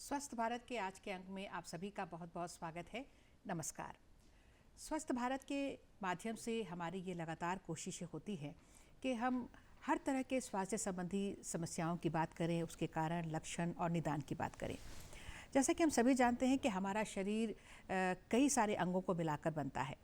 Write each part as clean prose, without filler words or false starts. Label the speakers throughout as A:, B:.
A: स्वस्थ भारत के आज के अंक में आप सभी का बहुत बहुत स्वागत है। नमस्कार। स्वस्थ भारत के माध्यम से हमारी ये लगातार कोशिशें होती हैं कि हम हर तरह के स्वास्थ्य संबंधी समस्याओं की बात करें, उसके कारण, लक्षण और निदान की बात करें। जैसा कि हम सभी जानते हैं कि हमारा शरीर कई सारे अंगों को मिलाकर बनता है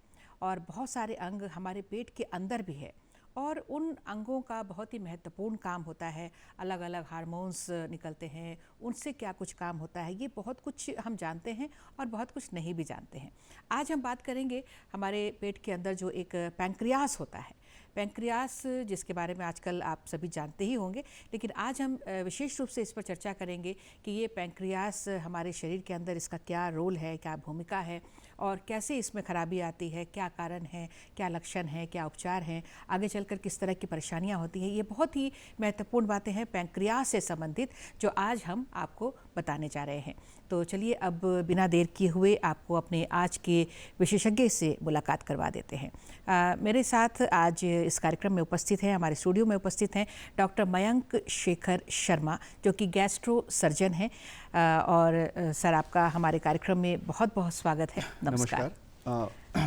A: और बहुत सारे अंग हमारे पेट के अंदर भी है और उन अंगों का बहुत ही महत्वपूर्ण काम होता है। अलग अलग हार्मोन्स निकलते हैं, उनसे क्या कुछ काम होता है, ये बहुत कुछ हम जानते हैं और बहुत कुछ नहीं भी जानते हैं। आज हम बात करेंगे हमारे पेट के अंदर जो एक पैंक्रियास होता है, पैंक्रियास जिसके बारे में आजकल आप सभी जानते ही होंगे, लेकिन आज हम विशेष रूप से इस पर चर्चा करेंगे कि ये पैंक्रियास हमारे शरीर के अंदर इसका क्या रोल है, क्या भूमिका है और कैसे इसमें खराबी आती है, क्या कारण है, क्या लक्षण है, क्या उपचार हैं, आगे चलकर किस तरह की परेशानियां होती हैं। ये बहुत ही महत्वपूर्ण बातें हैं पैंक्रियास से संबंधित जो आज हम आपको बताने जा रहे हैं। तो चलिए अब बिना देर किए हुए आपको अपने आज के विशेषज्ञ से मुलाकात करवा देते हैं। मेरे साथ आज इस कार्यक्रम में उपस्थित हैं, हमारे स्टूडियो में उपस्थित हैं डॉक्टर मयंक शेखर शर्मा जो कि गैस्ट्रो सर्जन हैं। और सर आपका हमारे कार्यक्रम में बहुत बहुत स्वागत है। नमस्कार।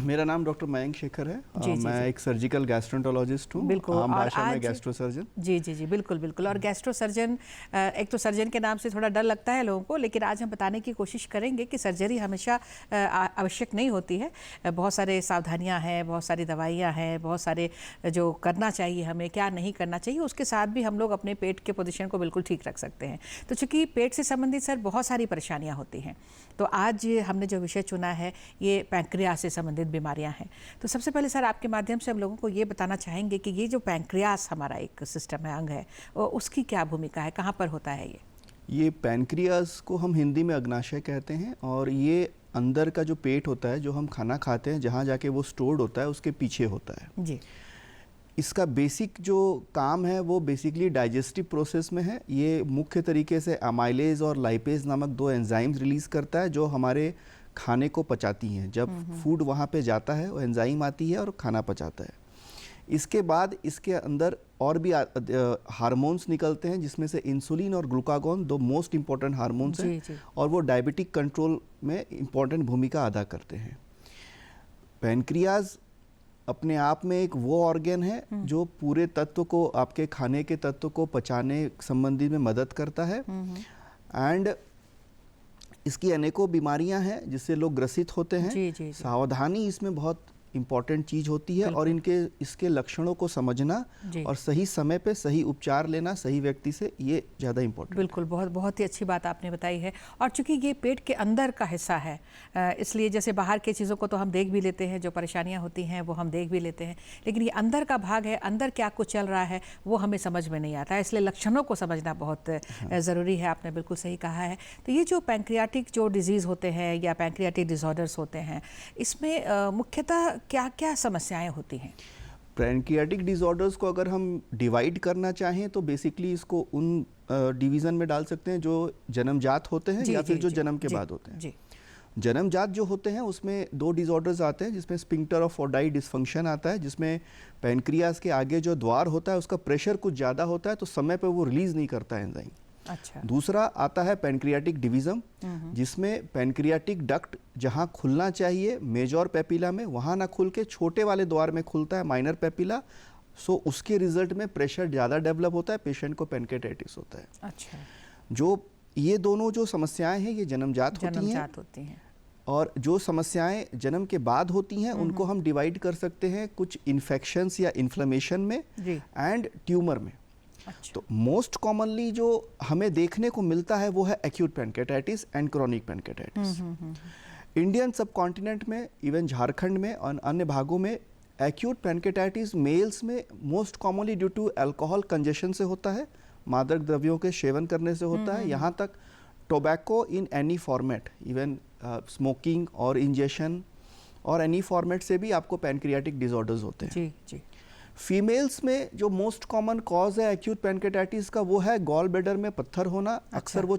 B: मेरा नाम डॉक्टर मयंक शेखर है। मैं एक सर्जिकल गैस्ट्रोएंटरोलॉजिस्ट हूँ,
A: बिल्कुल,
B: आम
A: और
B: भाषा में
A: आज
B: गैस्ट्रो सर्जन।
A: जी बिल्कुल बिल्कुल। और गैस्ट्रो सर्जन, एक तो सर्जन के नाम से थोड़ा डर लगता है लोगों को, लेकिन आज हम बताने की कोशिश करेंगे कि सर्जरी हमेशा आवश्यक नहीं होती है। बहुत सारे सावधानियां हैं, बहुत सारी दवाइयां हैं, बहुत सारे जो करना चाहिए हमें, क्या नहीं करना चाहिए, उसके साथ भी हम लोग अपने पेट के पोजीशन को बिल्कुल ठीक रख सकते हैं। तो चूँकि पेट से संबंधित सर बहुत सारी परेशानियाँ होती हैं, तो आज हमने जो विषय चुना है ये पैंक्रियास से संबंधित बीमारियां हैं। तो सबसे पहले सर आपके माध्यम से हम लोगों को ये बताना चाहेंगे कि ये जो पैंक्रियास हमारा एक सिस्टम है, अंग है, उसकी क्या भूमिका है, कहाँ पर होता है
B: ये पैंक्रियास को हम हिंदी में अग्नाशय कहते हैं और ये अंदर का जो पेट होता है, जो हम खाना खाते हैं, जहाँ जाके वो स्टोर्ड होता है, उसके पीछे होता है जी। इसका बेसिक जो काम है वो बेसिकली डाइजेस्टिव प्रोसेस में है। ये मुख्य तरीके से अमाइलेज और लाइपेज नामक दो एंजाइम्स रिलीज़ करता है जो हमारे खाने को पचाती हैं। जब फूड वहाँ पे जाता है वो एंजाइम आती है और खाना पचाता है। इसके बाद इसके अंदर और भी हार्मोन्स निकलते हैं जिसमें से इंसुलिन और ग्लूकागोन दो मोस्ट इम्पॉर्टेंट हार्मोन्स हैं और वो डायबिटिक कंट्रोल में इम्पॉर्टेंट भूमिका अदा करते हैं। पैंक्रियाज अपने आप में एक वो ऑर्गन है जो पूरे तत्व को, आपके खाने के तत्व को पचाने संबंधी में मदद करता है एंड इसकी अनेकों बीमारियां हैं जिससे लोग ग्रसित होते हैं। जी। सावधानी इसमें बहुत इम्पॉर्टेंट चीज़ होती है और इसके लक्षणों को समझना और सही समय पे सही उपचार लेना सही व्यक्ति से, ये ज़्यादा इम्पोर्टेंट।
A: बिल्कुल, बहुत ही अच्छी बात आपने बताई है। और चूंकि ये पेट के अंदर का हिस्सा है, इसलिए जैसे बाहर के चीज़ों को तो हम देख भी लेते हैं, जो परेशानियां होती हैं वो हम देख भी लेते हैं, लेकिन ये अंदर का भाग है, अंदर क्या कुछ चल रहा है वो हमें समझ में नहीं आता है, इसलिए लक्षणों को समझना बहुत ज़रूरी है। आपने बिल्कुल सही कहा है। तो ये जो पैंक्रियाटिक जो डिजीज़ होते हैं या पैंक्रियाटिक डिसऑर्डर्स होते हैं, इसमें मुख्यतः क्या क्या समस्याएं होती हैं?
B: पैंक्रियाटिक डिसऑर्डर्स को अगर हम डिवाइड करना चाहें तो बेसिकली इसको उन डिवीज़न में डाल सकते हैं जो जन्मजात होते हैं या फिर जो जन्म के बाद होते हैं। जन्मजात जो होते हैं उसमें दो डिसऑर्डर्स आते हैं जिसमें स्फिंक्टर ऑफ फोर्डाई डिसफंक्शन आता है, जिसमें पैंक्रियास के आगे जो द्वार होता है उसका प्रेशर कुछ ज़्यादा होता है तो समय पर वो रिलीज़ नहीं करता एंजाइम।
A: अच्छा।
B: दूसरा आता है पैंक्रियाटिक डिवीज़न जिसमें पैंक्रियाटिक डक्ट जहां खुलना चाहिए मेजर पेपिला में वहां ना खुल के छोटे वाले द्वार में खुलता है, माइनर पेपिला। सो उसके रिजल्ट में प्रेशर ज़्यादा डेवलप होता है, पेशेंट को पैंक्रियाटाइटिस होता है।
A: अच्छा।
B: जो ये दोनों जो समस्याएं हैं ये जन्मजात होती हैं और जो समस्याएं जन्म के बाद होती हैं उनको हम डिवाइड कर सकते हैं कुछ इन्फेक्शंस या इन्फ्लेमेशन में एंड ट्यूमर में। अच्छा। तो मोस्ट कॉमनली जो हमें देखने को मिलता है वो है acute pancreatitis and chronic pancreatitis. Indian subcontinent में, इवन झारखंड में और अन्य भागों में एक्यूट पैंक्रियाटाइटिस मेल्स में most commonly due to alcohol congestion से होता है, मादक द्रव्यों के सेवन करने से होता है, यहाँ तक tobacco in any format, even smoking और इंजेशन और एनी फॉर्मेट से भी आपको पैंक्रियाटिक डिसऑर्डर्स होते हैं। जी। फीमेल्स में जो मोस्ट कॉमन कॉज है एक्यूट पैंक्रियाटाइटिस का वो है गॉल ब्लैडर में पत्थर होना। अच्छा। अक्सर वो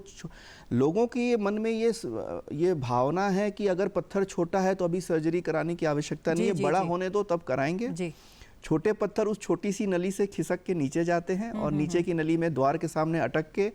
B: लोगों की मन में ये भावना है कि अगर पत्थर छोटा है तो अभी सर्जरी कराने की आवश्यकता नहीं है, बड़ा होने दो तब कराएंगे। जी। छोटे पत्थर उस छोटी सी नली से खिसक के नीचे जाते हैं और नीचे की नली में द्वार के सामने अटक के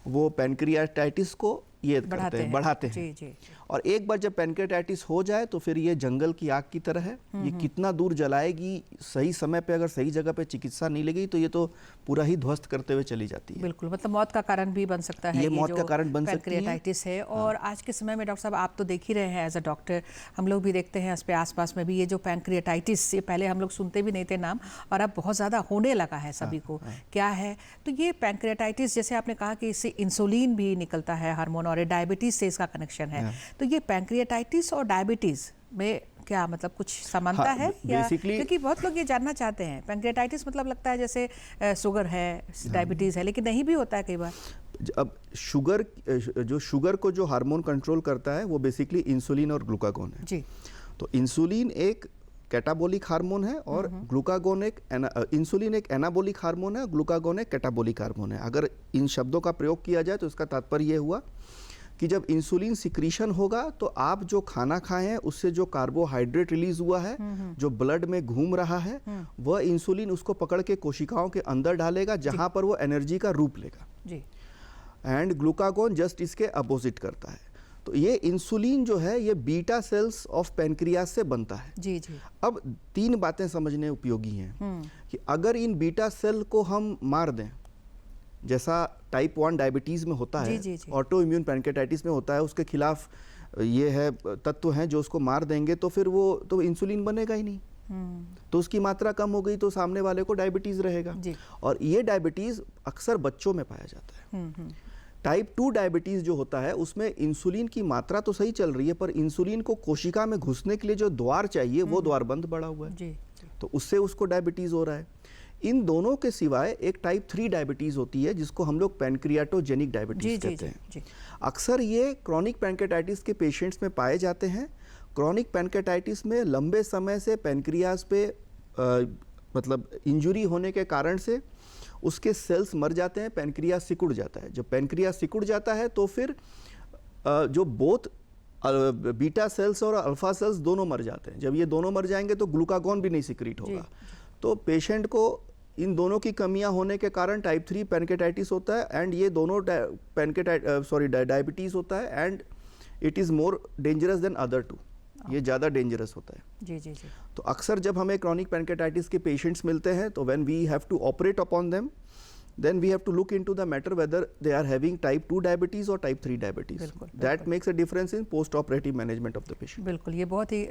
B: वो पैंक्रियाटाइटिस को ये करते हैं, बढ़ाते हैं।
A: जी, जी।
B: और एक बार जब पैनक्रियाटाइटिस हो जाए तो फिर ये जंगल की आग की तरह है, ये कितना दूर जलाएगी, सही समय पे अगर सही जगह पे चिकित्सा नहीं लगी तो ये तो पूरा ही ध्वस्त करते हुए चली जाती है।
A: बिल्कुल, मतलब मौत का कारण भी बन सकता है
B: ये मौत का कारण बन सकती है।
A: पैनक्रियाटाइटिस है। और आज के समय में डॉक्टर साहब आप तो देख ही रहे हैं एज अ डॉक्टर, हम लोग भी देखते हैं इस पे आसपास में भी ये जो पैनक्रियाटाइटिस, ये पहले हम लोग सुनते भी नहीं थे नाम, और अब बहुत ज़्यादा होने लगा है सभी को। क्या है तो ये पैनक्रियाटाइटिस, जैसे आपने कहा कि इससे इंसुलिन भी निकलता है हार्मोन, और डायबिटीज़ से इसका कनेक्शन है, तो ये पैनक्रियाटाइटिस और डायबिटीज़ में क्या मतलब कुछ समानता है या? क्योंकि बहुत लोग ये जानना चाहते हैं, पैनक्रियाटाइटिस मतलब लगता है जैसे शुगर है, डायबिटीज़ है, लेकिन नहीं भी होता है कई बार।
B: अब शुगर को जो हार्मोन कंट्रोल करता है वो बेसिकली इंसुलिन और ग्लूकागोन है
A: जी।
B: तो इंसुलिन एक कैटाबोलिक हार्मोन है और ग्लूकागोन इंसुलिन एक एनाबोलिक हार्मोन है, ग्लूकागोन एक कैटाबोलिक हार्मोन है। अगर इन शब्दों का प्रयोग किया जाए तो इसका तात्पर्य ये हुआ कि जब इंसुलिन सिक्रीशन होगा तो आप जो खाना खाए हैं उससे जो कार्बोहाइड्रेट रिलीज हुआ है, जो ब्लड में घूम रहा है, वह इंसुलिन उसको पकड़ के कोशिकाओं के अंदर डालेगा जहां पर वो एनर्जी का रूप लेगा
A: जी।
B: एंड ग्लूकागोन जस्ट इसके अपोजिट करता है। तो ये इंसुलिन जो है ये बीटा सेल्स ऑफ पैनक्रियास से बनता है।
A: जी जी।
B: अब 3 बातें समझने उपयोगी हैं कि अगर इन बीटा सेल को हम मार दें, जैसा टाइप 1 डायबिटीज़ में होता है, ऑटो इम्यून पैनक्रियाटाइटिस में होता है, उसके खिलाफ ये है तत्व हैं जो उसको मार देंगे तो फिर वो तो इंसुलिन बनेगा ही नहीं, तो उसकी मात्रा कम हो गई तो सामने वाले को डायबिटीज़ रहेगा। और ये डायबिटीज़ अक्सर बच्चों में पाया जाता है। टाइप 2 डायबिटीज़ जो होता है उसमें इंसुलिन की मात्रा तो सही चल रही है पर इंसुलिन को कोशिका में घुसने के लिए जो द्वार चाहिए वो द्वार बंद पड़ा हुआ है, तो उससे उसको डायबिटीज़ हो रहा है। इन दोनों के सिवाय एक टाइप 3 डायबिटीज़ होती है जिसको हम लोग पैनक्रियाटोजेनिक डायबिटीज़ कहते हैं। अक्सर ये क्रॉनिक पैनक्रियाटाइटिस के पेशेंट्स में पाए जाते हैं। क्रॉनिक पैनक्रियाटाइटिस में लंबे समय से पैनक्रियाज पे मतलब इंजुरी होने के कारण से उसके सेल्स मर जाते हैं, पैनक्रियाज सिकुड़ जाता है। जब पैनक्रियाज सिकुड़ जाता है तो फिर जो बोथ बीटा सेल्स और अल्फा सेल्स दोनों मर जाते हैं। जब ये दोनों मर जाएंगे तो ग्लूकागॉन भी नहीं सिक्रीट होगा, तो पेशेंट को इन दोनों की कमियां होने के कारण टाइप 3 पैनक्रियाटाइटिस होता है एंड ये दोनों डायबिटीज़ होता है and it is more dangerous than other 2, ये ज़्यादा डेंजरस होता है।
A: जी जी जी।
B: तो अक्सर जब हमें क्रॉनिक पैनक्रियाटाइटिस के पेशेंट्स मिलते हैं तो when we have to operate upon them then we have to look into the matter whether they are having type 2 diabetes or type 3 diabetes. That makes a difference in post operative management of the patient.
A: बिल्कुल, ये बहुत ही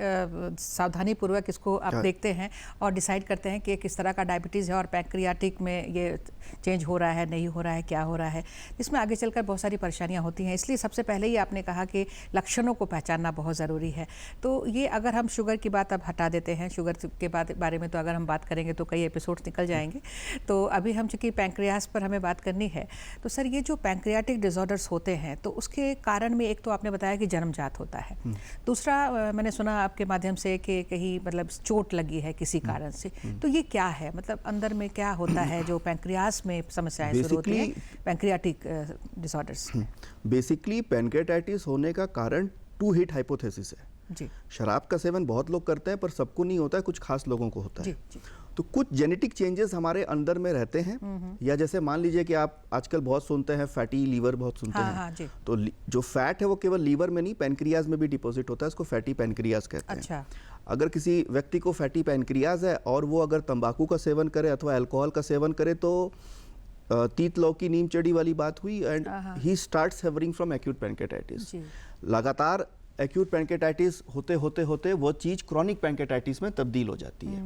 A: सावधानी पूर्वक इसको आप देखते हैं और डिसाइड करते हैं कि किस तरह का डायबिटीज़ है और पैनक्रियाटिक में ये चेंज हो रहा है, नहीं हो रहा है, क्या हो रहा है, इसमें आगे चलकर बहुत सारी परेशानियां होती हैं। इसलिए सबसे पहले ही आपने कहा कि लक्षणों को पहचानना बहुत ज़रूरी है। तो ये अगर हम शुगर की बात अब हटा देते हैं, शुगर के बारे में तो अगर हम बात करेंगे तो कई एपिसोड्स निकल जाएंगे, तो अभी हम चूँकि पैनक्रियास पर हमें बात करनी है, तो सर ये जो पैनक्रियाटिक डिसऑर्डर्स होते हैं तो उसके कारण में एक तो आपने बताया कि जन्मजात होता है, दूसरा मैंने सुना आपके माध्यम से कि कहीं मतलब चोट लगी है किसी कारण से, तो ये क्या है, मतलब अंदर में क्या होता है जो पैनक्रियास में समस्याएं शुरू होती है पैनक्रियाटिक डिसऑर्डर्स?
B: बेसिकली पैनक्रियाटाइटिस होने का कारण 2 हिट हाइपोथेसिस है जी। शराब का सेवन बहुत लोग करते हैं पर सबको नहीं होता है, कुछ खास लोगों को होता है जी। तो कुछ जेनेटिक चेंजेस हमारे अंदर में रहते हैं, या जैसे मान लीजिए कि आप आजकल बहुत सुनते हैं फैटी लीवर, बहुत सुनते हैं, तो जो फैट है वो केवल लीवर में नहीं पैनक्रियाज में भी डिपॉजिट होता है, इसको फैटी पैनक्रियाज कहते हैं। अच्छा। अगर किसी व्यक्ति को फैटी पैनक्रियाज है और वो अगर तंबाकू का सेवन करे अथवा अल्कोहल का सेवन करे तो तीत लौकी नीम चढ़ी वाली बात हुई and he starts suffering from acute pancreatitis. लगातार एक्यूट पैनक्रियाटाइटिस होते होते होते वो चीज़ क्रॉनिक पैनक्रियाटाइटिस में तब्दील हो जाती है।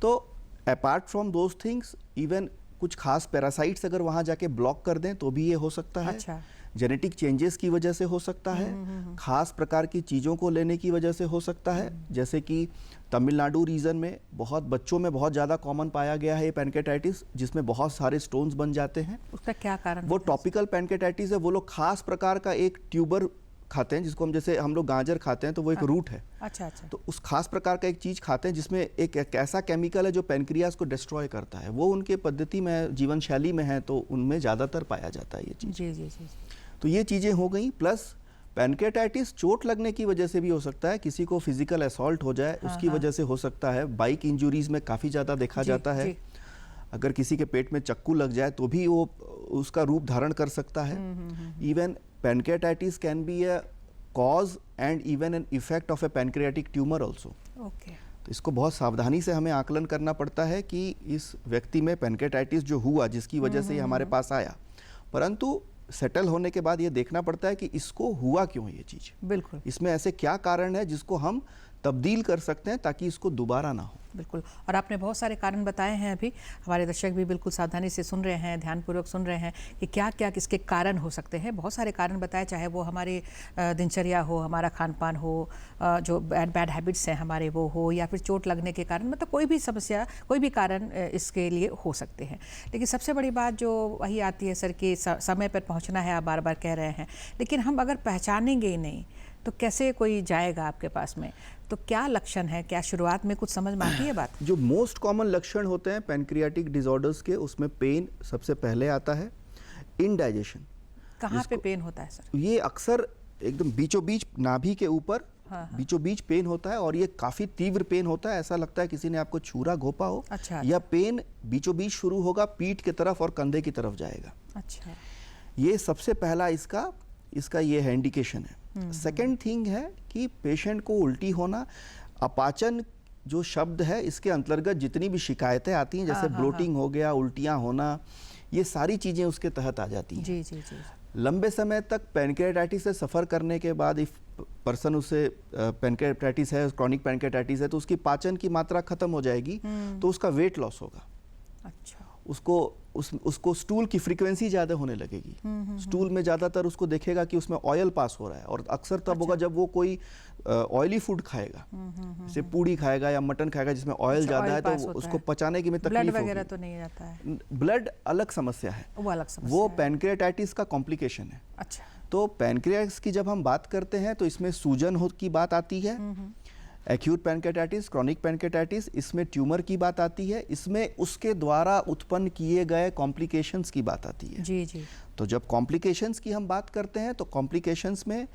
B: तो apart from those things even कुछ खास पैरासाइट्स अगर वहाँ जाके ब्लॉक कर दें तो भी ये हो सकता है। अच्छा। जेनेटिक चेंजेस की वजह से हो सकता है, खास प्रकार की चीज़ों को लेने की वजह से हो सकता है, जैसे कि तमिलनाडु रीजन में बहुत बच्चों में बहुत ज़्यादा कॉमन पाया गया है ये पैनक्रियाटाइटिस, जिसमें बहुत सारे स्टोन्स बन जाते हैं।
A: उसका क्या कारण? वो
B: टॉपिकल पैनक्रियाटाइटिस है। वो लोग खास प्रकार का एक ट्यूबर खाते हैं जिसको हम जैसे हम लोग गाजर खाते हैं तो वो एक रूट है। अच्छा अच्छा। तो उस खास प्रकार का एक चीज़ खाते हैं जिसमें एक ऐसा केमिकल है जो पैनक्रियाज को डिस्ट्रॉय करता है, वो उनके पद्धति में जीवन शैली में है तो उनमें ज़्यादातर पाया जाता है ये चीज़। जी जी जी। तो ये चीज़ें हो गई, प्लस पैनक्रियाटाइटिस चोट लगने की वजह से भी हो सकता है, किसी को फिजिकल असॉल्ट हो जाए उसकी वजह से हो सकता है, बाइक इंजुरीज में काफ़ी ज़्यादा देखा जाता है, अगर किसी के पेट में चक्कू लग जाए तो भी वो उसका रूप धारण कर सकता है। Even pancreatitis can be a cause and even an effect of a pancreatic tumor also.
A: Okay.
B: तो इसको बहुत सावधानी से हमें आकलन करना पड़ता है कि इस व्यक्ति में पेनक्रेटाइटिस जो हुआ, जिसकी वजह से ये हमारे पास आया, परंतु सेटल होने के बाद ये देखना पड़ता है कि इसको हुआ क्यों ये चीज़,
A: बिल्कुल,
B: इसमें ऐसे क्या कारण है जिसको हम तब्दील कर सकते हैं ताकि इसको दोबारा ना हो।
A: बिल्कुल। और आपने बहुत सारे कारण बताए हैं, अभी हमारे दर्शक भी बिल्कुल सावधानी से सुन रहे हैं, ध्यानपूर्वक सुन रहे हैं कि क्या क्या किसके कारण हो सकते हैं। बहुत सारे कारण बताए, चाहे वो हमारी दिनचर्या हो, हमारा खान पान हो, जो बैड हैबिट्स हैं हमारे वो हो, या फिर चोट लगने के कारण, मतलब कोई भी समस्या, कोई भी कारण इसके लिए हो सकते हैं। लेकिन सबसे बड़ी बात जो वही आती है सर कि समय पर पहुँचना है, आप बार बार कह रहे हैं, लेकिन हम अगर पहचानेंगे ही नहीं तो कैसे कोई जाएगा आपके पास में? तो क्या लक्षण है, क्या शुरुआत में कुछ समझ में आती है बात?
B: जो मोस्ट कॉमन लक्षण होते हैं पैनक्रियाटिक डिसऑर्डर्स के, उसमें पेन सबसे पहले आता है, इनडाइजेशन।
A: कहाँ पे पेन होता है सर?
B: ये अक्सर एकदम बीचों बीच नाभि के ऊपर,
A: हाँ।
B: बीचों बीच पेन होता है और ये काफ़ी तीव्र पेन होता है, ऐसा लगता है किसी ने आपको छुरा घोंपा हो।
A: अच्छा।
B: या पेन बीचों बीच शुरू होगा, पीठ की तरफ और कंधे की तरफ जाएगा।
A: अच्छा।
B: ये सबसे पहला इसका ये है, इंडिकेशन है। सेकेंड थिंग है कि पेशेंट को उल्टी होना, अपाचन जो शब्द है इसके अंतर्गत जितनी भी शिकायतें आती हैं, जैसे ब्लोटिंग हो गया, उल्टियाँ होना, ये सारी चीज़ें उसके तहत आ जाती हैं।
A: जी जी जी।
B: लंबे समय तक पैनक्रेटाइटिस से सफ़र करने के बाद इफ पर्सन उसे पैनक्रेटाइटिस है, क्रॉनिक पैनक्रेटाइटिस है, तो उसकी पाचन की मात्रा खत्म हो जाएगी, तो उसका वेट लॉस होगा।
A: अच्छा।
B: उसको स्टूल की फ्रीक्वेंसी ज़्यादा होने लगेगी। स्टूल में ज़्यादातर उसको देखेगा कि उसमें ऑयल पास हो रहा है, और अक्सर तब होगा जब वो कोई ऑयली फूड खाएगा, जैसे पूड़ी खाएगा या मटन खाएगा जिसमें ऑयल ज़्यादा है, तो उसको पचाने की में तकलीफ होगी।
A: ब्लड वगैरह तो नहीं जाता है?
B: ब्लड अलग समस्या है,
A: वो अलग समस्या
B: वो
A: है।
B: पैनक्रेटाइटिस का कॉम्प्लिकेशन है।
A: अच्छा।
B: तो पैनक्रियास की जब हम बात करते हैं तो इसमें सूजन की बात आती है, एक्यूट पैनक्रेटाइटिस, क्रॉनिक पैनक्रेटाइटिस, इसमें ट्यूमर की बात आती है, इसमें उसके द्वारा उत्पन्न किए गए कॉम्प्लिकेशंस की बात आती है।
A: जी जी।
B: तो जब कॉम्प्लिकेशंस की हम बात करते हैं तो कॉम्प्लिकेशंस में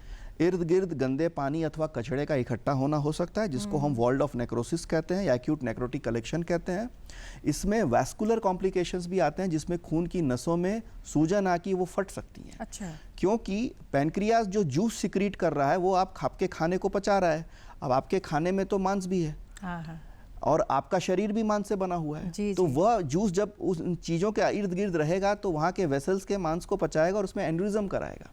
B: इर्द गिर्द गंदे पानी अथवा कचड़े का इकट्ठा होना हो सकता है, जिसको हम वॉल्ड ऑफ नेक्रोसिस कहते हैं या एक्यूट नेक्रोटिक कलेक्शन कहते हैं। इसमें वैस्कुलर कॉम्प्लिकेशंस भी आते हैं, जिसमें खून की नसों में सूजन आके वो फट सकती हैं।
A: अच्छा।
B: क्योंकि पैनक्रियास जो जूस सिक्रीट कर रहा है वो आपके खाने को पचा रहा है। अब आपके खाने में तो मांस भी है,
A: हाँ हाँ,
B: और आपका शरीर भी मांस से बना हुआ है।
A: जी,
B: तो
A: जी।
B: वह जूस जब उन चीज़ों के इर्द गिर्द रहेगा तो वहाँ के वेसल्स के मांस को पचाएगा और उसमें एन्यूरिज्म कराएगा,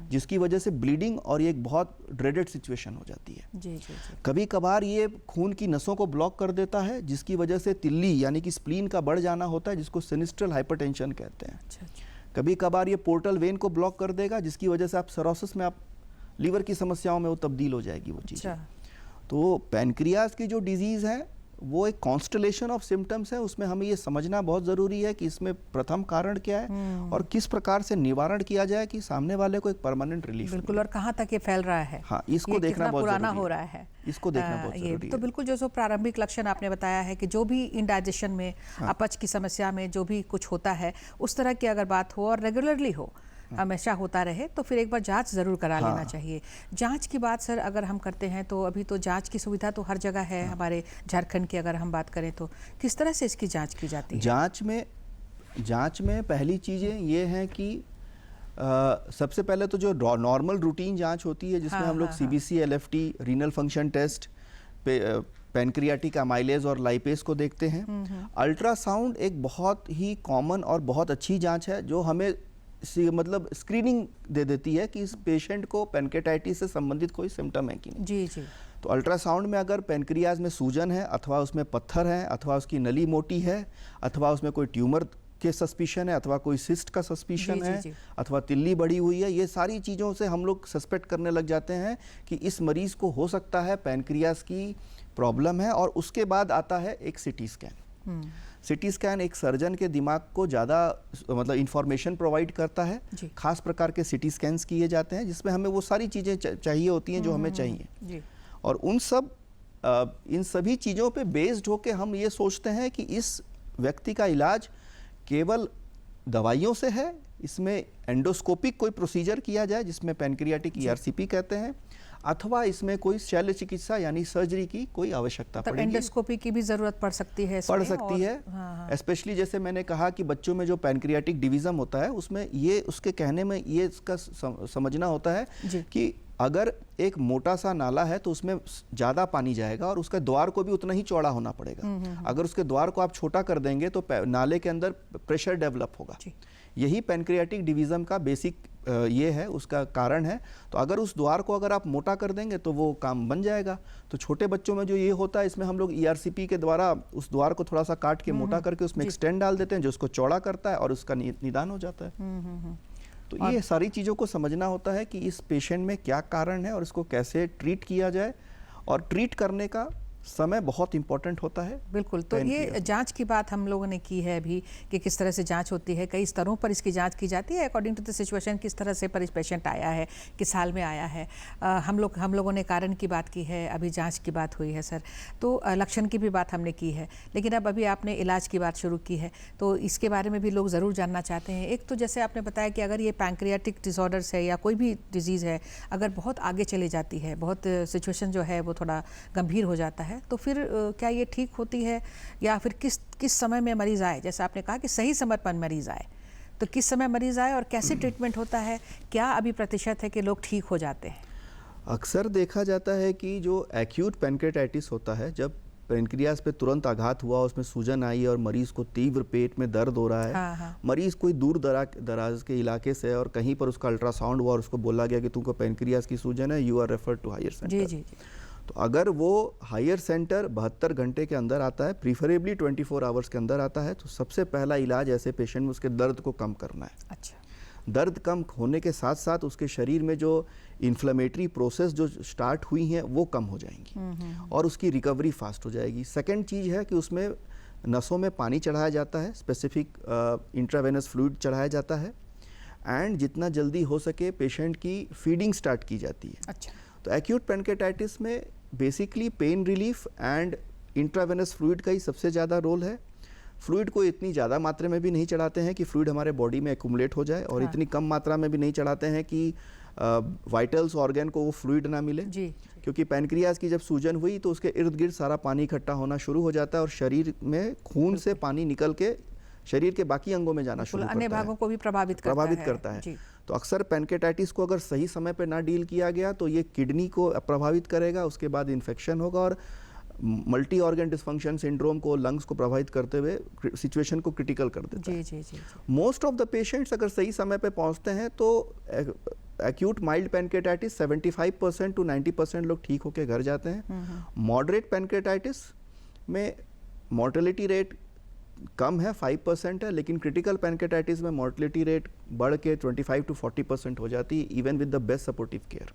B: जिसकी वजह से ब्लीडिंग और ये एक बहुत ड्रेडेड सिचुएशन हो जाती है।
A: जी जी जी।
B: कभी कभार ये खून की नसों को ब्लॉक कर देता है, जिसकी वजह से तिल्ली यानी कि स्प्लीन का बढ़ जाना होता है, जिसको सिनिस्ट्रल हाइपरटेंशन कहते हैं।
A: अच्छा अच्छा।
B: कभी कभार ये पोर्टल वेन को ब्लॉक कर देगा, जिसकी वजह से आप सरोसिस में, आप लीवर की समस्याओं में वो तब्दील हो जाएगी वो चीज़।
A: अच्छा।
B: तो पैनक्रियास की जो डिजीज़ है वो एक कॉन्स्टलेशन ऑफ सिम्टम्स है, उसमें हमें ये समझना बहुत ज़रूरी है कि इसमें प्रथम कारण क्या है और किस प्रकार से निवारण किया जाए कि सामने वाले को एक परमानेंट रिलीफ।
A: बिल्कुल, और कहाँ तक ये फैल रहा है,
B: हाँ, इसको
A: ये
B: देखना
A: कितना
B: बहुत
A: पुराना
B: ज़रूरी
A: हो
B: है।
A: रहा है,
B: इसको देखना बहुत
A: ये
B: ज़रूरी
A: तो
B: है।
A: बिल्कुल जो प्रारंभिक लक्षण आपने बताया है कि जो भी इंडाइजेशन में, अपच की समस्या में जो भी कुछ होता है, उस तरह की अगर बात हो और रेगुलरली हो, हमेशा होता रहे, तो फिर एक बार जांच ज़रूर करा लेना चाहिए। जांच की बात सर अगर हम करते हैं तो अभी तो जांच की सुविधा तो हर जगह है। हमारे झारखंड की अगर हम बात करें तो किस तरह से इसकी जांच की जाती है?
B: जांच में पहली चीज़ें ये हैं कि सबसे पहले तो जो नॉर्मल रूटीन जांच होती है, जिसमें हम लोग CBC, LFT, renal function test, pancreatic amylase और लाइपेज को देखते हैं। अल्ट्रासाउंड एक बहुत ही कॉमन और बहुत अच्छी जांच है, जो हमें मतलब स्क्रीनिंग दे देती है कि इस पेशेंट को पैनक्रेटाइटिस से संबंधित कोई सिम्टम है कि नहीं।
A: जी जी।
B: तो अल्ट्रासाउंड में अगर पैनक्रियाज में सूजन है, अथवा उसमें पत्थर है, अथवा उसकी नली मोटी है, अथवा उसमें कोई ट्यूमर के सस्पिशन है, अथवा कोई सिस्ट का सस्पिशन है, अथवा तिल्ली बढ़ी हुई है, ये सारी चीज़ों से हम लोग सस्पेक्ट करने लग जाते हैं कि इस मरीज़ को हो सकता है पैनक्रियाज की प्रॉब्लम है। और उसके बाद आता है एक CT स्कैन। CT स्कैन एक सर्जन के दिमाग को ज़्यादा मतलब इंफॉर्मेशन प्रोवाइड करता है। खास प्रकार के CT स्कैन्स किए जाते हैं, जिसमें हमें वो सारी चीज़ें चाहिए होती हैं जो हमें चाहिए। और इन सभी चीज़ों पे बेस्ड होके हम ये सोचते हैं कि इस व्यक्ति का इलाज केवल दवाइयों से है, इसमें एंडोस्कोपिक कोई प्रोसीजर किया जाए, जिसमें पैनक्रियाटिक ERCP कहते हैं, अथवा इसमें कोई शल्य चिकित्सा यानी सर्जरी की कोई आवश्यकता पड़ेगी।
A: एंडोस्कोपी की भी जरूरत पड़ सकती है इसमें,
B: पड़ सकती है, स्पेशली जैसे मैंने कहा कि बच्चों में जो पैनक्रियाटिक डिवीजन होता है उसमें ये उसके कहने में ये इसका समझना होता है कि अगर एक मोटा सा नाला है तो उसमें ज़्यादा पानी जाएगा और उसका द्वार को भी उतना ही चौड़ा होना पड़ेगा। अगर उसके द्वार को आप छोटा कर देंगे तो नाले के अंदर प्रेशर डेवलप होगा। यही पैनक्रियाटिक डिवीजन का बेसिक ये है, उसका कारण है। तो अगर उस द्वार को अगर आप मोटा कर देंगे तो वो काम बन जाएगा। तो छोटे बच्चों में जो ये होता है इसमें हम लोग ERCP के द्वारा उस द्वार को थोड़ा सा काट के मोटा करके उसमें एक स्टेंट डाल देते हैं जो उसको चौड़ा करता है और उसका निदान हो जाता है। तो ये सारी चीज़ों को समझना होता है कि इस पेशेंट में क्या कारण है और इसको कैसे ट्रीट किया जाए, और ट्रीट करने का समय बहुत इंपॉर्टेंट होता है।
A: बिल्कुल। तो ये जांच की बात हम लोगों ने की है अभी कि किस तरह से जांच होती है, कई स्तरों पर इसकी जांच की जाती है अकॉर्डिंग टू द सिचुएशन, किस तरह से पर इस पेशेंट आया है, किस हाल में आया है। हम लोगों ने कारण की बात की है, अभी जांच की बात हुई है सर, तो लक्षण की भी बात हमने की है, लेकिन अब अभी आपने इलाज की बात शुरू की है तो इसके बारे में भी लोग ज़रूर जानना चाहते हैं। एक तो जैसे आपने बताया कि अगर ये पैंक्रियाटिक डिसऑर्डर्स है या कोई भी डिजीज़ है, अगर बहुत आगे चली जाती है, बहुत सिचुएशन जो है वो थोड़ा गंभीर हो जाता है, तो फिर क्या ये ठीक होती है या फिर किस समय में मरीज आए? जैसे आपने कहा कि सही समय पर मरीज आए, तो किस समय मरीज आए और कैसे ट्रीटमेंट होता है? क्या अभी प्रतिशत है कि लोग ठीक हो जाते हैं?
B: अक्सर देखा जाता है कि जो एक्यूट पैनक्रियाटाइटिस होता है, जब पैनक्रियाज पे तुरंत आघात हुआ, उसमें सूजन आई और मरीज को तीव्र पेट में दर्द हो रहा है, मरीज कोई दूर दराज के इलाके से और कहीं पर उसका अल्ट्रासाउंड हुआ और उसको बोला गया कि तुमको पैनक्रियाज की सूजन है, you are referred to higher centre. तो अगर वो हायर सेंटर 72 घंटे के अंदर आता है, प्रीफरेबली 24 आवर्स के अंदर आता है, तो सबसे पहला इलाज ऐसे पेशेंट में उसके दर्द को कम करना है। अच्छा। दर्द कम होने के साथ साथ उसके शरीर में जो इन्फ्लेमेटरी प्रोसेस जो स्टार्ट हुई हैं वो कम हो जाएंगी और उसकी रिकवरी फास्ट हो जाएगी। सेकेंड चीज़ है कि उसमें नसों में पानी चढ़ाया जाता है, स्पेसिफिक इंट्रावेनस फ्लूइड चढ़ाया जाता है, एंड जितना जल्दी हो सके पेशेंट की फीडिंग स्टार्ट की जाती है। अच्छा। तो एक्यूट पैनक्रियाटाइटिस में basically pain relief and intravenous fluid का ही सबसे ज़्यादा रोल है। फ्लूइड को इतनी ज़्यादा मात्रा में भी नहीं चढ़ाते हैं कि फ्लूइड हमारे बॉडी में एक्यूमुलेट हो जाए, और इतनी कम मात्रा में भी नहीं चढ़ाते हैं कि वाइटल्स ऑर्गन को वो फ्लूइड ना मिले। क्योंकि पैनक्रियाज की जब सूजन हुई तो उसके इर्द गिर्द सारा पानी इकट्ठा होना शुरू हो जाता है और शरीर में खून से पानी निकल के शरीर के बाकी अंगों में जाना शुरू करता है,
A: अन्य भागों को भी प्रभावित करता है।
B: तो अक्सर पैनक्रियाटाइटिस को अगर सही समय पर ना डील किया गया तो ये किडनी को प्रभावित करेगा, उसके बाद इन्फेक्शन होगा और मल्टी ऑर्गन डिस्फंक्शन सिंड्रोम को, लंग्स को प्रभावित करते हुए सिचुएशन को क्रिटिकल कर देता है। मोस्ट ऑफ द पेशेंट्स अगर सही समय पे पहुंचते हैं तो एक्यूट माइल्ड पैनक्रियाटाइटिस 75% to 90% लोग ठीक होकर घर जाते हैं। मॉडरेट पैनक्रियाटाइटिस में मोर्टेलिटी रेट कम है, 5% है, लेकिन क्रिटिकल पैनक्रियाटाइटिस में मोर्टेलिटी रेट बढ़ के 25 to 40% हो जाती है, even with the best supportive care.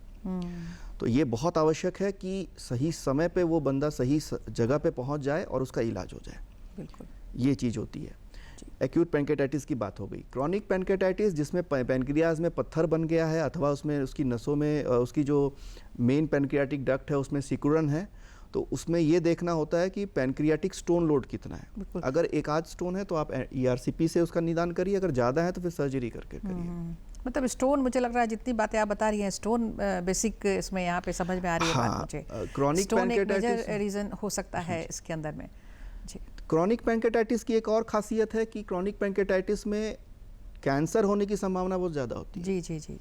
B: तो ये बहुत आवश्यक है कि सही समय पे वो बंदा सही जगह पे पहुंच जाए और उसका इलाज हो जाए। बिल्कुल, ये चीज़ होती है। एक्यूट पैनक्रियाटाइटिस की बात हो गई। क्रॉनिक पैनक्रियाटाइटिस जिसमें पैनक्रियाज में पत्थर बन गया है अथवा उसमें उसकी नसों में उसकी जो मेन पैनक्रियाटिक डक्ट है उसमें सिकुड़न है, तो उसमें ये देखना होता है कि पैनक्रियाटिक स्टोन लोड कितना है। अगर एक आध स्टोन है तो आप ERCP से उसका निदान करिए, अगर ज़्यादा है तो फिर सर्जरी करके करिए।
A: मतलब स्टोन, मुझे लग रहा है जितनी बातें आप बता रही हैं स्टोन बेसिक इसमें यहाँ पे समझ में आ रही है बात मुझे।
B: क्रॉनिक पैनक्रियाटाइटिस
A: रीजन हो सकता है इसके अंदर में। जी।
B: क्रॉनिक पैनक्रियाटाइटिस की एक और खासियत है कि क्रॉनिक पैनक्रियाटाइटिस में कैंसर होने की संभावना बहुत ज़्यादा होती है। जी।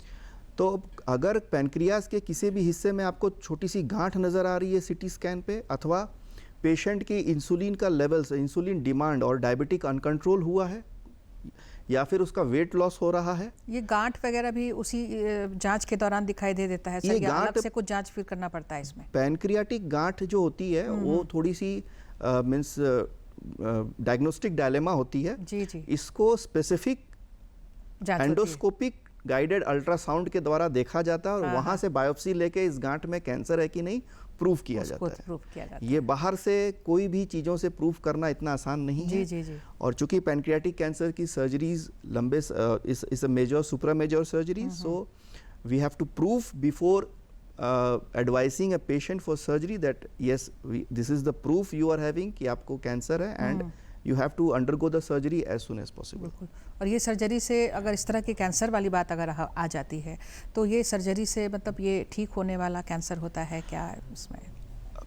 B: तो अगर पैनक्रियाज के किसी भी हिस्से में आपको छोटी सी गांठ नज़र आ रही है सीटी स्कैन पे, अथवा पेशेंट की इंसुलिन का लेवल्स, इंसुलिन डिमांड और डायबिटिक अनकंट्रोल हुआ है, या फिर उसका वेट लॉस हो रहा है,
A: ये गांठ वगैरह भी उसी जांच के दौरान दिखाई दे देता है? ये अलग से कुछ जांच फिर करना पड़ता है इसमें?
B: पैनक्रियाटिक गांठ जो होती है वो थोड़ी सी मीन्स डायग्नोस्टिक डायलेमा होती है। जी। इसको स्पेसिफिक एंडोस्कोपिक गाइडेड अल्ट्रासाउंड के द्वारा देखा जाता है और वहां से बायोप्सी लेके इस गांठ में कैंसर है कि नहीं प्रूफ किया जाता है। ये बाहर से कोई भी चीज़ों से प्रूफ करना इतना आसान नहीं है। जी। और चूंकि पैनक्रियाटिक कैंसर की सर्जरीज लंबे इस major supra major surgery, so we have to proof before advising a patient for surgery that yes this is the proof you are having कि आपको कैंसर है, and you have to undergo the surgery as soon as possible.
A: बिल्कुल। और ये surgery से अगर इस तरह की कैंसर वाली बात अगर आ जाती है तो ये सर्जरी से मतलब ये ठीक होने वाला कैंसर होता है क्या इसमें?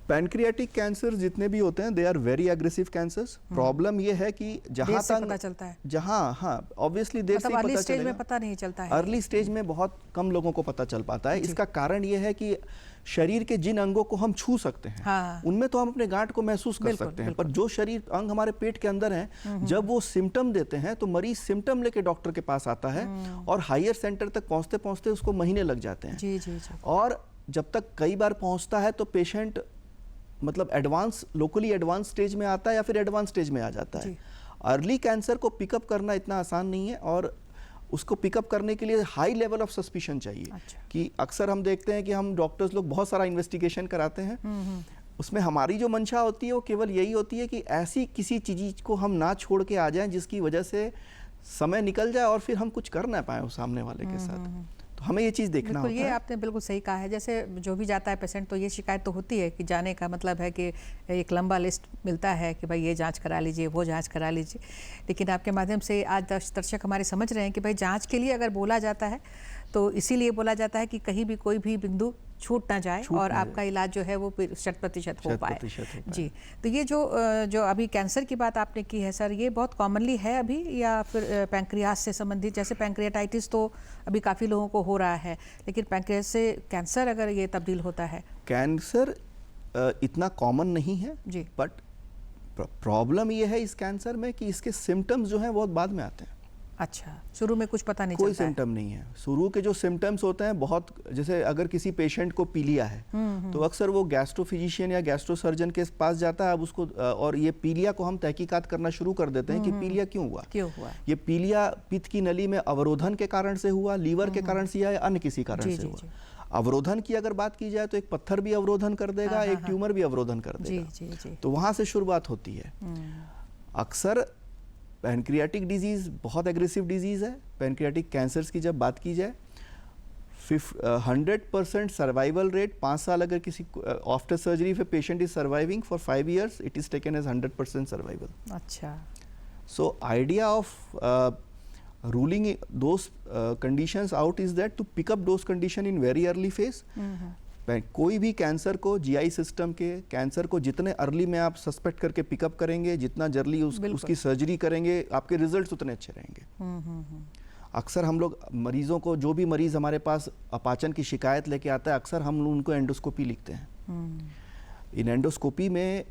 B: पैनक्रियाटिक कैंसर जितने भी होते हैं they are very aggressive cancers. Problem ये है कि जहां तक
A: पता चलता है,
B: जहां ऑब्वियसली देर से
A: मतलब अर्ली
B: पता
A: स्टेज
B: चलेगा,
A: में पता नहीं चलता है।
B: अर्ली स्टेज में बहुत कम लोगों को पता चल पाता है। इसका कारण ये है कि शरीर के जिन अंगों को हम छू सकते हैं उनमें तो हम अपने गांठ को महसूस कर सकते हैं, पर जो शरीर अंग हमारे पेट के अंदर हैं जब वो सिम्टम देते हैं तो मरीज सिम्टम लेके डॉक्टर के पास आता है और हायर सेंटर तक पहुंचते पहुंचते उसको महीने लग जाते हैं।
A: जी जी जी।
B: और जब तक कई बार पहुंचता है तो पेशेंट मतलब एडवांस लोकली एडवांस स्टेज में आता है या फिर एडवांस स्टेज में आ जाता है। अर्ली कैंसर को पिकअप करना इतना आसान नहीं है और उसको पिकअप करने के लिए हाई लेवल ऑफ सस्पिशन चाहिए।
A: अच्छा।
B: कि अक्सर हम देखते हैं कि हम डॉक्टर्स लोग बहुत सारा इन्वेस्टिगेशन कराते हैं, उसमें हमारी जो मंशा होती है वो केवल यही होती है कि ऐसी किसी चीज़ को हम ना छोड़ के आ जाएं जिसकी वजह से समय निकल जाए और फिर हम कुछ कर ना पाए उस सामने वाले के साथ। तो हमें ये चीज़ देखना होता है।
A: ये आपने बिल्कुल सही कहा है। जैसे जो भी जाता है पेशेंट तो ये शिकायत तो होती है कि जाने का मतलब है कि एक लंबा लिस्ट मिलता है कि भाई ये जांच करा लीजिए, वो जांच करा लीजिए, लेकिन आपके माध्यम से आज दर्शक हमारे समझ रहे हैं कि भाई जांच के लिए अगर बोला जाता है तो इसीलिए बोला जाता है कि कहीं भी कोई भी बिंदु छूट ना जाए और आपका इलाज जो है वो 100% हो पाए। जी। तो ये जो अभी कैंसर की बात आपने की है सर, ये बहुत कॉमनली है अभी या फिर पैंक्रियास से संबंधित? जैसे पैंक्रियाटाइटिस तो अभी काफ़ी लोगों को हो रहा है, लेकिन पैंक्रियास से कैंसर अगर ये तब्दील होता है?
B: कैंसर इतना कॉमन नहीं है
A: जी,
B: बट प्रॉब्लम ये है इस कैंसर में कि इसके सिम्टम्स जो हैं बहुत बाद में आते हैं।
A: अच्छा, शुरू में कुछ पता नहीं
B: कोई
A: चलता है?
B: सिम्टम नहीं है। शुरू के जो सिम्टम्स होते हैं बहुत, जैसे अगर किसी पेशेंट को पीलिया है तो अक्सर वो गैस्ट्रोफिजिशियन या गैस्ट्रोसर्जन के पास जाता है। अब उसको और ये पीलिया को हम तहकीकात करना शुरू कर देते हैं कि पीलिया क्यों हुआ। ये पीलिया पित्त की नली में अवरोधन के कारण से हुआ, लीवर के कारण से या अन्य किसी कारण से हुआ। अवरोधन की अगर बात की जाए तो एक पत्थर भी अवरोधन कर देगा, एक ट्यूमर भी अवरोधन कर देगा। तो वहां से शुरुआत होती है। अक्सर पैनक्रियाटिक डिजीज़ बहुत एग्रेसिव डिजीज़ है। पैनक्रियाटिक कैंसर्स की जब बात की जाए 100% सर्वाइवल रेट, 5 साल अगर किसी after surgery if a patient is surviving for 5 years it is taken as 100% survival.
A: अच्छा।
B: So idea of ruling those conditions out is that to pick up those condition in very early phase. कोई भी cancer को GI system के cancer को जितने early में आप suspect करके पिकअप करेंगे, जितना जल्दी उसकी सर्जरी करेंगे, आपके रिजल्ट्स उतने अच्छे रहेंगे। अक्सर हम लोग मरीजों को, जो भी मरीज हमारे पास अपाचन की शिकायत लेके आता है, अक्सर हम उनको एंडोस्कोपी लिखते हैं। इन एंडोस्कोपी में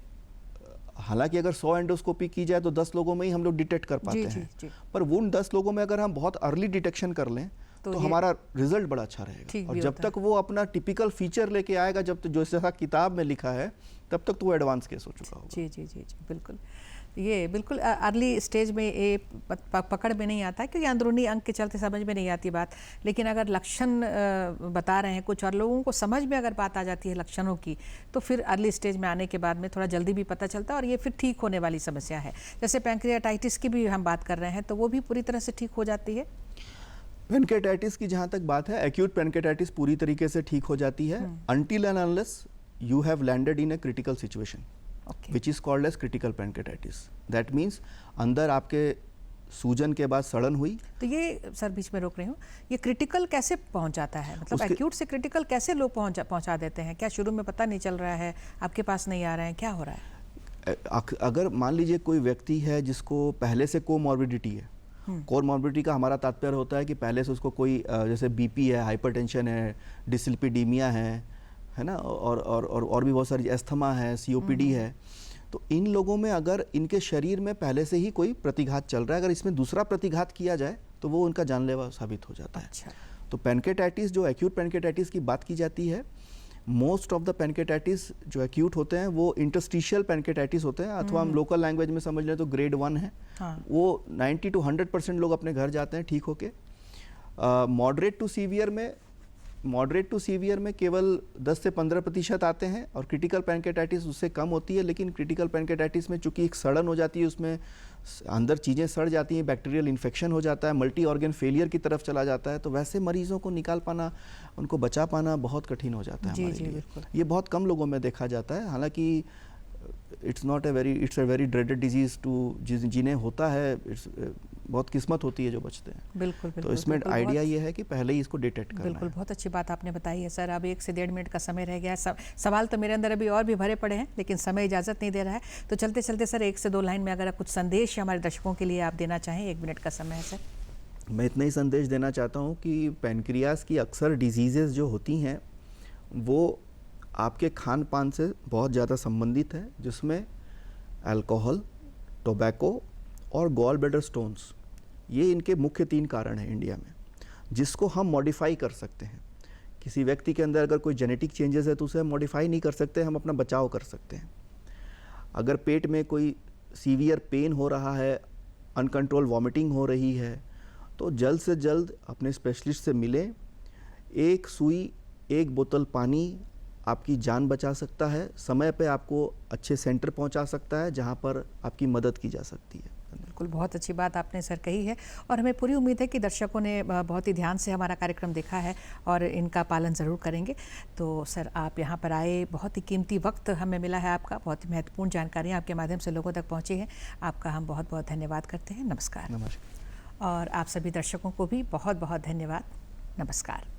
B: हालांकि अगर 100 एंडोस्कोपी की जाए तो 10 लोगों में ही हम लोग डिटेक्ट कर पाते हैं, पर वो उन 10 लोगों में अगर हम बहुत अर्ली डिटेक्शन कर लें तो हमारा रिजल्ट बड़ा अच्छा रहेगा। और जब तक वो अपना टिपिकल फीचर लेके आएगा, जब तक जो जैसा किताब में लिखा है, तब तक तो वो एडवांस केस हो चुका होगा।
A: जी जी जी जी, बिल्कुल। ये बिल्कुल अर्ली स्टेज में ये पकड़ में नहीं आता है क्योंकि अंदरूनी अंग के चलते समझ में नहीं आती बात, लेकिन अगर लक्षण बता रहे हैं कुछ और लोगों को समझ में अगर बात आ जाती है लक्षणों की, तो फिर अर्ली स्टेज में आने के बाद में थोड़ा जल्दी भी पता चलता है और ये फिर ठीक होने वाली समस्या है। जैसे पैंक्रियाटाइटिस की भी हम बात कर रहे हैं तो वो भी पूरी तरह से ठीक हो जाती है?
B: पैनक्रियाटाइटिस की जहाँ तक बात है, एक्यूट पैनक्रियाटाइटिस पूरी तरीके से ठीक हो जाती है until and unless you have landed in a critical situation, which is called as critical pancreatitis. That means अंदर आपके सूजन के बाद सड़न हुई।
A: तो ये सर बीच में रोक रही हूँ, ये क्रिटिकल कैसे पहुँच जाता है? मतलब एक्यूट से क्रिटिकल कैसे लोग पहुँचा देते हैं? क्या शुरू में पता नहीं चल रहा है, आपके पास नहीं आ रहे हैं, क्या हो रहा है?
B: अगर मान लीजिए कोई व्यक्ति है जिसको पहले से कोमॉर्बिडिटी है, कोमॉर्बिडिटी का हमारा तात्पर्य होता है कि पहले से उसको कोई जैसे बीपी है, हाइपरटेंशन है, डिसलिपिडीमिया है ना, और भी बहुत सारी अस्थमा है, सीओपीडी है। तो इन लोगों में अगर इनके शरीर में पहले से ही कोई प्रतिघात चल रहा है, अगर इसमें दूसरा प्रतिघात किया जाए तो वो उनका जानलेवा साबित हो जाता है।
A: अच्छा।
B: तो पैनक्रियाटाइटिस, जो एक्यूट पैनक्रियाटाइटिस की बात की जाती है, मोस्ट ऑफ द पैनक्रियाटाइटिस जो एक्यूट होते हैं वो इंटरस्टिशियल पैनक्रियाटाइटिस होते हैं, अथवा हम लोकल लैंग्वेज में समझ लें तो ग्रेड 1 है। वो 90 to 100% लोग अपने घर जाते हैं ठीक होके। मॉडरेट टू सीवियर में केवल 10 से 15% आते हैं और क्रिटिकल पैनक्रियाटाइटिस उससे कम होती है। लेकिन क्रिटिकल पैनक्रियाटाइटिस में चूंकि एक सड़न हो जाती है, उसमें अंदर चीज़ें सड़ जाती हैं, बैक्टीरियल इन्फेक्शन हो जाता है, मल्टी ऑर्गन फेलियर की तरफ चला जाता है, तो वैसे मरीजों को निकाल पाना, उनको बचा पाना बहुत कठिन हो जाता है हमारे लिए। ये बहुत कम लोगों में देखा जाता है। हालांकि it's a very dreaded disease to जिन्हें होता है, बहुत किस्मत होती है जो बचते हैं।
A: बिल्कुल बिल्कुल।
B: तो इसमें
A: बिल्कुल,
B: आइडिया ये है कि पहले ही इसको डिटेक्ट करना
A: बिल्कुल
B: है।
A: बहुत अच्छी बात आपने बताई है सर। अब 1 से 1.5 मिनट का समय रह गया है। सवाल तो मेरे अंदर अभी और भी भरे पड़े हैं, लेकिन समय इजाज़त नहीं दे रहा है। तो चलते चलते सर 1 से 2 लाइन में अगर आप कुछ संदेश हमारे दर्शकों के लिए आप देना चाहें, 1 मिनट का समय है सर।
B: मैं इतना ही संदेश देना चाहता हूँ कि पैनक्रियाज की अक्सर डिजीज़ेज़ जो होती हैं वो आपके खान पान से बहुत ज़्यादा संबंधित है, जिसमें अल्कोहल, टोबैको और गॉल ब्लैडर स्टोन्स, ये इनके मुख्य 3 कारण हैं इंडिया में, जिसको हम मॉडिफाई कर सकते हैं। किसी व्यक्ति के अंदर अगर कोई जेनेटिक चेंजेस है तो उसे हम मॉडिफाई नहीं कर सकते, हम अपना बचाव कर सकते हैं। अगर पेट में कोई सीवियर पेन हो रहा है, अनकंट्रोल वॉमिटिंग हो रही है, तो जल्द से जल्द अपने स्पेशलिस्ट से मिलें। 1 सुई, 1 बोतल पानी आपकी जान बचा सकता है, समय पे आपको अच्छे सेंटर पहुंचा सकता है जहां पर आपकी मदद की जा सकती है।
A: बिल्कुल, बहुत अच्छी बात आपने सर कही है और हमें पूरी उम्मीद है कि दर्शकों ने बहुत ही ध्यान से हमारा कार्यक्रम देखा है और इनका पालन ज़रूर करेंगे। तो सर आप यहाँ पर आए, बहुत ही कीमती वक्त हमें मिला है आपका, बहुत ही महत्वपूर्ण जानकारियाँ आपके माध्यम से लोगों तक पहुँची हैं। आपका हम बहुत बहुत धन्यवाद करते हैं। नमस्कार।
B: नमस्कार।
A: और आप सभी दर्शकों को भी बहुत बहुत धन्यवाद। नमस्कार।